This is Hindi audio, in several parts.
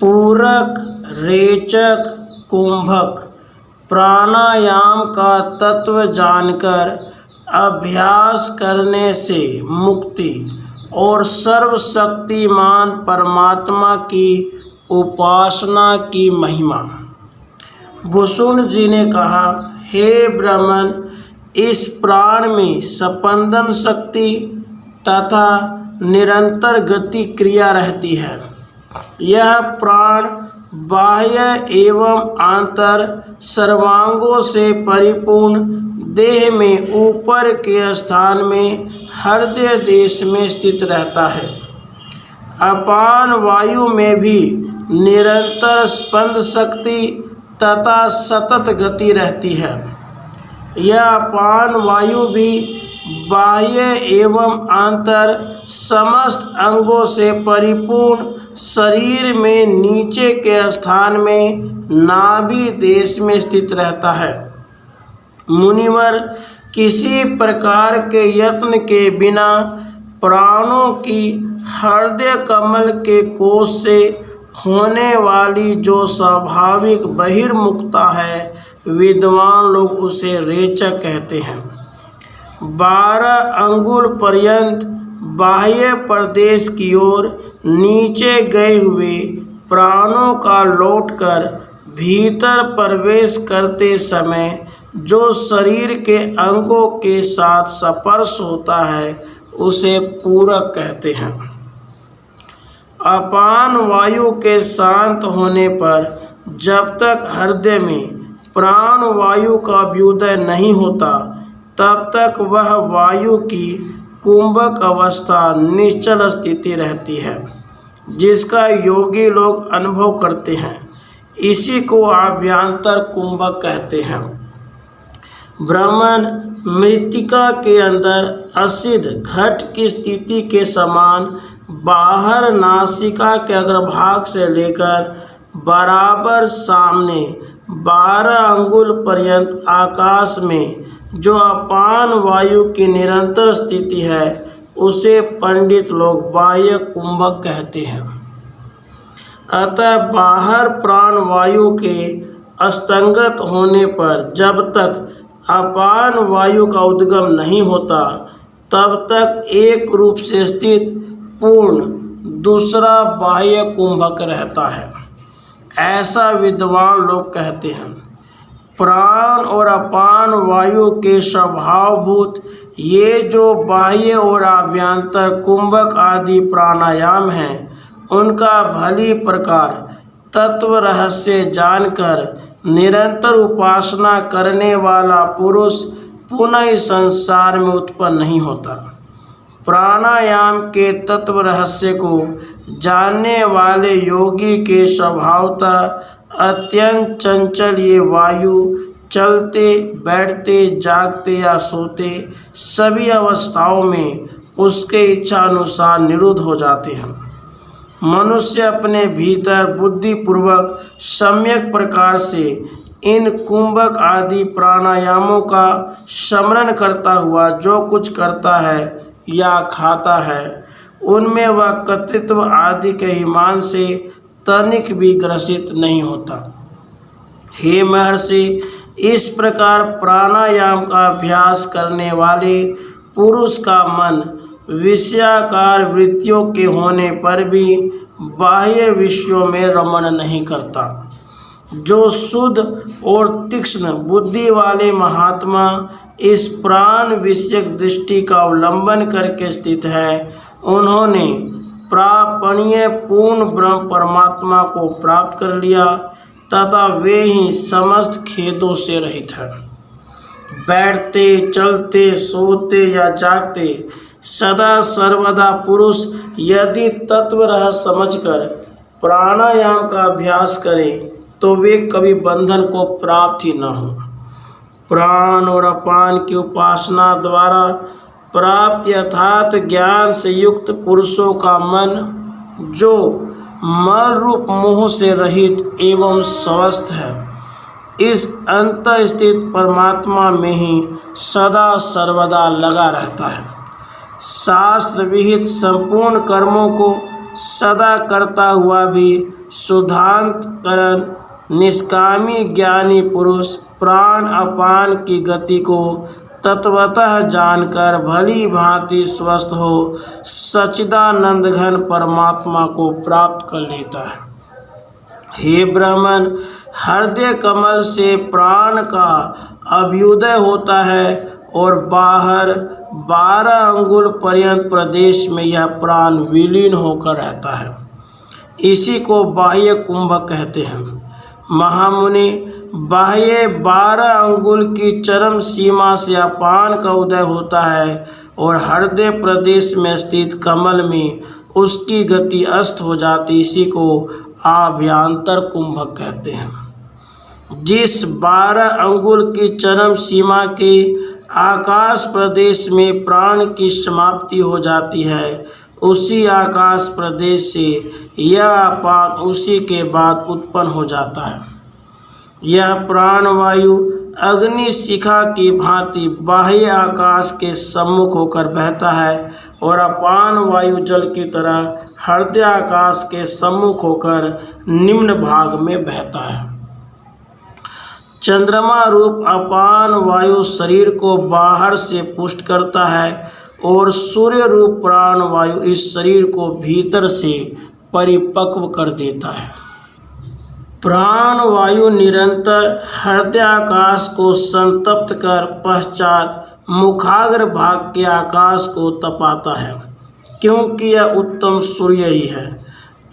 पूरक, रेचक, कुंभक। प्राणायाम का तत्व जानकर अभ्यास करने से मुक्ति और सर्वशक्तिमान परमात्मा की उपासना की महिमा। भुसुंड जी ने कहा, हे ब्राह्मण, इस प्राण में स्पंदन शक्ति तथा निरंतर गति क्रिया रहती है। यह प्राण बाह्य एवं आंतर सर्वांगों से परिपूर्ण देह में ऊपर के स्थान में हृदय देश में स्थित रहता है। अपान वायु में भी निरंतर स्पंद शक्ति तथा सतत गति रहती है। यह अपान वायु भी बाह्य एवं आंतर समस्त अंगों से परिपूर्ण शरीर में नीचे के स्थान में नाभि देश में स्थित रहता है। मुनिवर, किसी प्रकार के यत्न के बिना प्राणों की हृदय कमल के कोश से होने वाली जो स्वाभाविक बहिर्मुखता है, विद्वान लोग उसे रेचक कहते हैं। 12 अंगुल पर्यंत बाह्य प्रदेश की ओर नीचे गए हुए प्राणों का लौटकर भीतर प्रवेश करते समय जो शरीर के अंगों के साथ स्पर्श होता है, उसे पूरक कहते हैं। अपान वायु के शांत होने पर जब तक हृदय में प्राण वायु का अभ्युदय नहीं होता, तब तक वह वायु की कुंभक अवस्था निश्चल स्थिति रहती है, जिसका योगी लोग अनुभव करते हैं। इसी को आभ्यंतर कुंभक कहते हैं। ब्राह्मण, मृत्तिका के अंदर असिद्ध घट की स्थिति के समान बाहर नासिका के अग्रभाग से लेकर बराबर सामने 12 अंगुल पर्यंत आकाश में जो अपान वायु की निरंतर स्थिति है, उसे पंडित लोग बाह्य कुंभक कहते हैं। अतः बाहर प्राण वायु के अस्तंगत होने पर जब तक अपान वायु का उद्गम नहीं होता, तब तक एक रूप से स्थित पूर्ण दूसरा बाह्य कुंभक रहता है, ऐसा विद्वान लोग कहते हैं। प्राण और अपान वायु के स्वभावभूत ये जो बाह्य और आभ्यंतर कुंभक आदि प्राणायाम हैं, उनका भली प्रकार तत्व रहस्य जानकर निरंतर उपासना करने वाला पुरुष पुनः इस संसार में उत्पन्न नहीं होता। प्राणायाम के तत्व रहस्य को जानने वाले योगी के स्वभावतः अत्यंत चंचल ये वायु चलते, बैठते, जागते या सोते सभी अवस्थाओं में उसके इच्छा अनुसार निरुद्ध हो जाते हैं। मनुष्य अपने भीतर बुद्धिपूर्वक सम्यक प्रकार से इन कुंभक आदि प्राणायामों का स्मरण करता हुआ जो कुछ करता है या खाता है, उनमें वह कर्तृत्व आदि के ईमान से तनिक भी ग्रसित नहीं होता। हे महर्षि, इस प्रकार प्राणायाम का अभ्यास करने वाले पुरुष का मन विषयाकार वृत्तियों के होने पर भी बाह्य विषयों में रमण नहीं करता। जो शुद्ध और तीक्ष्ण बुद्धि वाले महात्मा इस प्राण विषयक दृष्टि का अवलंबन करके स्थित है, उन्होंने प्रापणीय पूर्ण ब्रह्म परमात्मा को प्राप्त कर लिया तथा वे ही समस्त खेदों से रहित हैं। बैठते, चलते, सोते या जागते सदा सर्वदा पुरुष यदि तत्व रह समझकर प्राणायाम का अभ्यास करे, तो वे कभी बंधन को प्राप्त ही न हो। प्राण और अपान की उपासना द्वारा प्राप्त यथार्थ ज्ञान से युक्त पुरुषों का मन, जो मल रूप मोह से रहित एवं स्वस्थ है, इस अंतः स्थित परमात्मा में ही सदा सर्वदा लगा रहता है। शास्त्र विहित संपूर्ण कर्मों को सदा करता हुआ भी शुद्धांतकरण निष्कामी ज्ञानी पुरुष प्राण अपान की गति को तत्वतः जानकर भली भांति स्वस्थ हो सच्चिदानंद घन परमात्मा को प्राप्त कर लेता है। हे ब्राह्मण, हृदय कमल से प्राण का अभ्युदय होता है और बाहर 12 अंगुल पर्यंत प्रदेश में यह प्राण विलीन होकर रहता है। इसी को बाह्य कुंभक कहते हैं। महामुनि, बाह्य 12 अंगुल की चरम सीमा से अपान का उदय होता है और हृदय प्रदेश में स्थित कमल में उसकी गति अस्त हो जाती। इसी को आभ्यंतर कुंभक कहते हैं। जिस 12 अंगुल की चरम सीमा के आकाश प्रदेश में प्राण की समाप्ति हो जाती है, उसी आकाश प्रदेश से यह अपान उसी के बाद उत्पन्न हो जाता है। यह प्राणवायु अग्नि शिखा की भांति बाह्य आकाश के सम्मुख होकर बहता है और अपान वायु जल की तरह हृदय आकाश के सम्मुख होकर निम्न भाग में बहता है। चंद्रमा रूप अपान वायु शरीर को बाहर से पुष्ट करता है और सूर्य रूप प्राण वायु इस शरीर को भीतर से परिपक्व कर देता है। प्राण वायु निरंतर हृदय आकाश को संतप्त कर पश्चात मुखाग्र भाग के आकाश को तपाता है, क्योंकि यह उत्तम सूर्य ही है।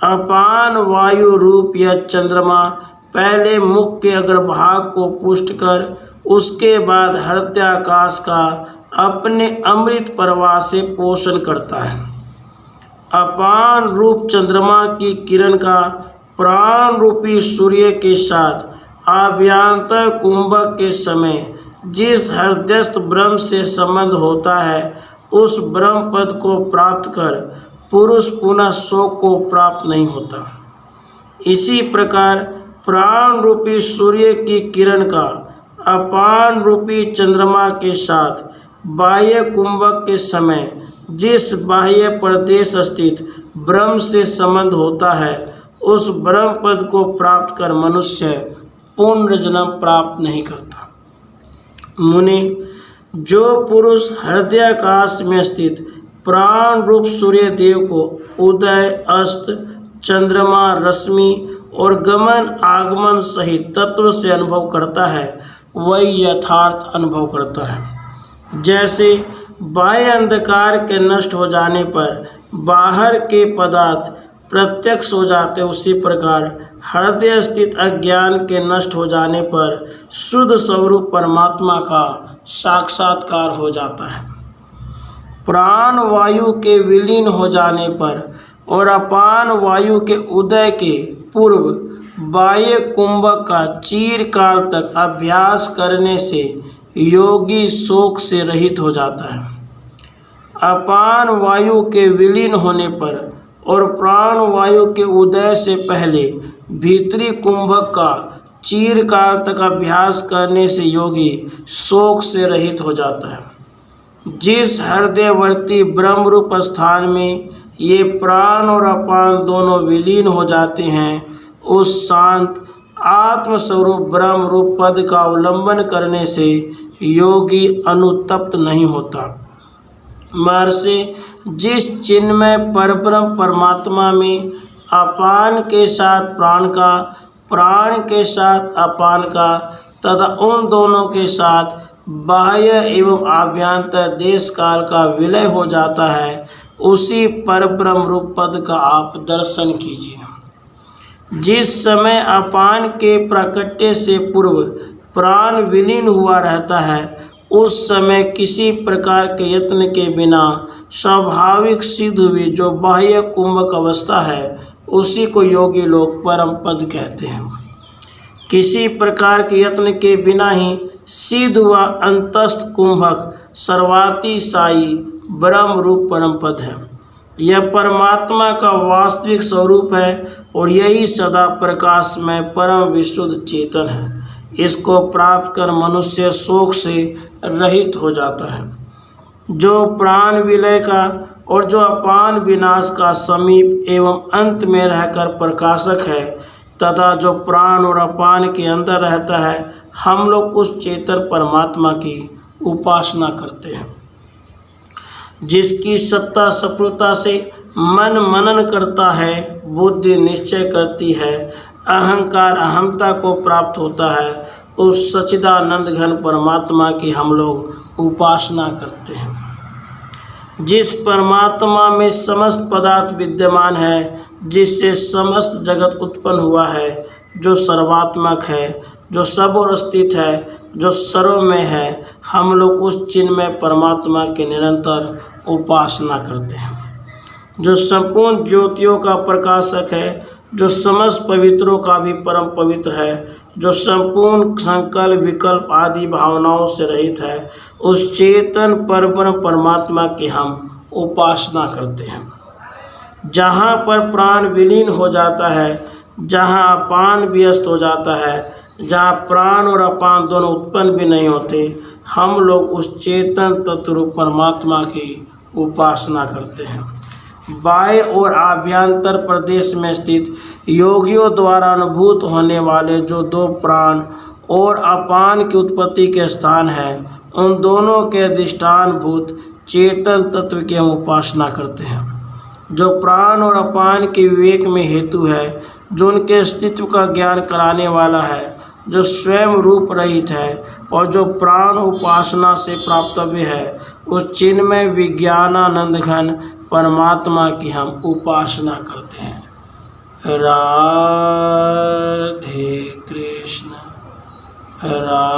अपान वायु रूप यह चंद्रमा पहले मुख के अग्रभाग को पुष्ट कर उसके बाद हृदय आकाश का अपने अमृत प्रवाह से पोषण करता है। अपान रूप चंद्रमा की किरण का प्राण रूपी सूर्य के साथ आभ्यंतर कुंभक के समय जिस हृदयस्थ ब्रह्म से संबंध होता है, उस ब्रह्म पद को प्राप्त कर पुरुष पुनः शोक को प्राप्त नहीं होता। इसी प्रकार प्राण रूपी सूर्य की किरण का अपान रूपी चंद्रमा के साथ बाह्य कुंभक के समय जिस बाह्य प्रदेश स्थित ब्रह्म से संबंध होता है, उस ब्रह्म पद को प्राप्त कर मनुष्य पुनर्जन्म प्राप्त नहीं करता। मुनि, जो पुरुष हृदयाकाश में स्थित प्राण रूप सूर्य देव को उदय, अस्त, चंद्रमा, रश्मि और गमन आगमन सहित तत्व से अनुभव करता है, वही यथार्थ अनुभव करता है। जैसे बाह्य अंधकार के नष्ट हो जाने पर बाहर के पदार्थ प्रत्यक्ष हो जाते, उसी प्रकार हृदय स्थित अज्ञान के नष्ट हो जाने पर शुद्ध स्वरूप परमात्मा का साक्षात्कार हो जाता है। प्राण वायु के विलीन हो जाने पर और अपान वायु के उदय के पूर्व बाह्य कुंभक का चिरकाल तक अभ्यास करने से योगी शोक से रहित हो जाता है। अपान वायु के विलीन होने पर और प्राण वायु के उदय से पहले भीतरी कुंभक का चिरकाल तक अभ्यास करने से योगी शोक से रहित हो जाता है। जिस हृदयवर्ती ब्रह्मरूप स्थान में ये प्राण और अपान दोनों विलीन हो जाते हैं, उस शांत आत्मस्वरूप ब्रह्म रूप पद का अवलंबन करने से योगी अनुतप्त नहीं होता। महर्षि, जिस चिन्मय परब्रह्म परमात्मा में अपान के साथ प्राण का, प्राण के साथ अपान का तथा उन दोनों के साथ बाह्य एवं आभ्यंतर देश काल का विलय हो जाता है, उसी परब्रह्म रूप पद का आप दर्शन कीजिए। जिस समय अपान के प्राकट्य से पूर्व प्राण विलीन हुआ रहता है, उस समय किसी प्रकार के यत्न के बिना स्वाभाविक सिद्ध हुई जो बाह्य कुंभक अवस्था है, उसी को योगी लोग परम पद कहते हैं। किसी प्रकार के यत्न के बिना ही सिद्ध हुआ अंतस्थ कुंभक सर्वातिशायी ब्रह्म रूप परम पद है। यह परमात्मा का वास्तविक स्वरूप है और यही सदा प्रकाशमय परम विशुद्ध चेतन है। इसको प्राप्त कर मनुष्य शोक से रहित हो जाता है। जो प्राण विलय का और जो अपान विनाश का समीप एवं अंत में रहकर प्रकाशक है तथा जो प्राण और अपान के अंदर रहता है, हम लोग उस चेतन परमात्मा की उपासना करते हैं, जिसकी सत्ता सफलता से मन मनन करता है, बुद्धि निश्चय करती है, अहंकार अहमता को प्राप्त होता है। उस सच्चिदानंद घन परमात्मा की हम लोग उपासना करते हैं, जिस परमात्मा में समस्त पदार्थ विद्यमान है, जिससे समस्त जगत उत्पन्न हुआ है, जो सर्वात्मक है, जो सब और स्थित है, जो सर्व में है। हम लोग उस चिन्मय परमात्मा के निरंतर उपासना करते हैं, जो संपूर्ण ज्योतियों का प्रकाशक है, जो समस्त पवित्रों का भी परम पवित्र है, जो संपूर्ण संकल्प विकल्प आदि भावनाओं से रहित है। उस चेतन परब्रह्म परमात्मा की हम उपासना करते हैं। जहाँ पर प्राण विलीन हो जाता है, जहाँ अपान व्यस्त हो जाता है, जहाँ प्राण और अपान दोनों उत्पन्न भी नहीं होते, हम लोग उस चेतन तत्व परमात्मा की उपासना करते हैं। बाह्य और आभ्यंतर प्रदेश में स्थित योगियों द्वारा अनुभूत होने वाले जो दो प्राण और अपान की उत्पत्ति के स्थान हैं, उन दोनों के अधिष्ठान भूत चेतन तत्व की हम उपासना करते हैं, जो प्राण और अपान के विवेक में हेतु है, जो उनके अस्तित्व का ज्ञान कराने वाला है, जो स्वयं रूप रहित है और जो प्राण उपासना से प्राप्तव्य है। उस चिन्मय विज्ञानानंद घन परमात्मा की हम उपासना करते हैं। राधे कृष्ण, राधे